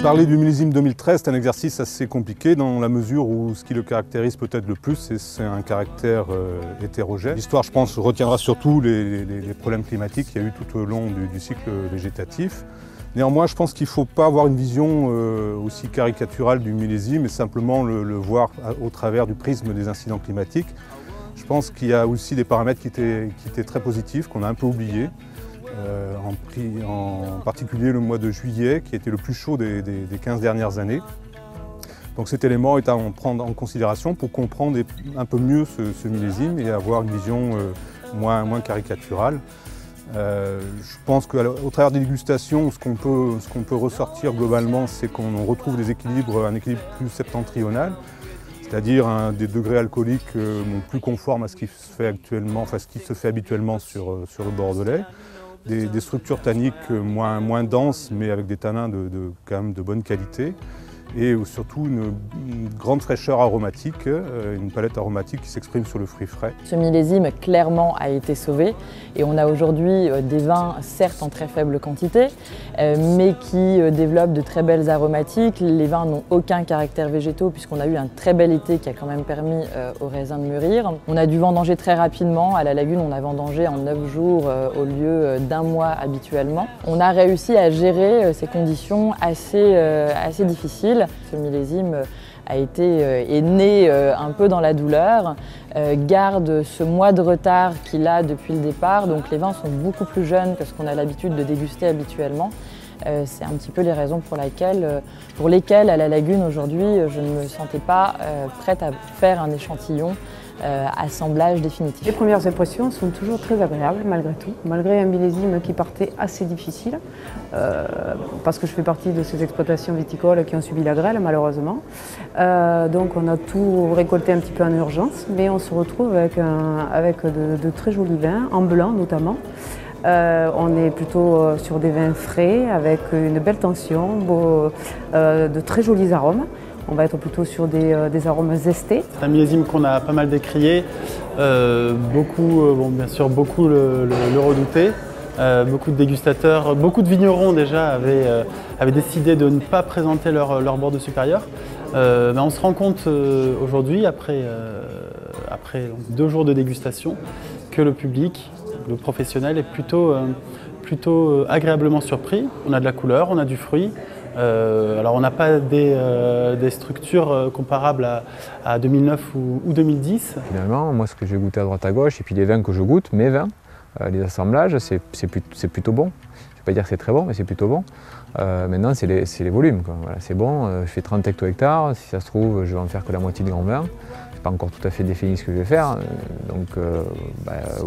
Parler du millésime 2013, c'est un exercice assez compliqué dans la mesure où ce qui le caractérise peut-être le plus, c'est un caractère hétérogène. L'histoire, je pense, retiendra surtout les problèmes climatiques qu'il y a eu tout au long du cycle végétatif. Néanmoins, je pense qu'il ne faut pas avoir une vision aussi caricaturale du millésime et simplement le voir au travers du prisme des incidents climatiques. Je pense qu'il y a aussi des paramètres qui étaient très positifs, qu'on a un peu oubliés. En particulier le mois de juillet, qui était le plus chaud des 15 dernières années. Donc cet élément est à prendre en considération pour comprendre un peu mieux ce millésime et avoir une vision moins caricaturale. Je pense qu'au travers des dégustations, ce qu'on peut ressortir globalement, c'est qu'on retrouve un équilibre plus septentrional, c'est-à-dire des degrés alcooliques plus conformes à ce qui se fait actuellement, enfin ce qui se fait habituellement sur le Bordelais. Des structures tanniques moins denses, mais avec des tanins quand même de bonne qualité. Et surtout une grande fraîcheur aromatique, une palette aromatique qui s'exprime sur le fruit frais. Ce millésime clairement a été sauvé et on a aujourd'hui des vins certes en très faible quantité mais qui développent de très belles aromatiques. Les vins n'ont aucun caractère végétaux puisqu'on a eu un très bel été qui a quand même permis aux raisins de mûrir. On a dû vendanger très rapidement. À la Lagune, on a vendangé en 9 jours au lieu d'un mois habituellement. On a réussi à gérer ces conditions assez difficiles. Ce millésime est né un peu dans la douleur, garde ce mois de retard qu'il a depuis le départ, donc les vins sont beaucoup plus jeunes que ce qu'on a l'habitude de déguster habituellement. C'est un petit peu les raisons pour lesquelles à la Lagune aujourd'hui je ne me sentais pas prête à faire un échantillon assemblage définitif. Les premières impressions sont toujours très agréables malgré tout, malgré un millésime qui partait assez difficile, parce que je fais partie de ces exploitations viticoles qui ont subi la grêle malheureusement. Donc on a tout récolté un petit peu en urgence, mais on se retrouve avec de très jolis vins, en blanc notamment. On est plutôt sur des vins frais avec une belle tension, de très jolis arômes. On va être plutôt sur des arômes zestés. C'est un millésime qu'on a pas mal décrié. Bien sûr, beaucoup le redoutaient. Beaucoup de dégustateurs, beaucoup de vignerons déjà avaient décidé de ne pas présenter leur bordeaux supérieur. Mais on se rend compte aujourd'hui, après 2 jours de dégustation, que le public, le professionnel est plutôt agréablement surpris. On a de la couleur, on a du fruit. Alors on n'a pas des structures comparables à 2009 ou 2010. Finalement, moi ce que j'ai goûté à droite à gauche, et puis les vins que je goûte, mes vins, les assemblages, c'est plutôt bon. Je ne vais pas dire que c'est très bon, mais c'est plutôt bon. Maintenant, c'est les volumes, quoi. Voilà, c'est bon, je fais 30 hecto-hectares, si ça se trouve, je vais en faire que la moitié du grand vin. C'est pas encore tout à fait défini ce que je vais faire, donc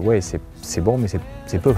ouais, c'est bon, mais c'est peu.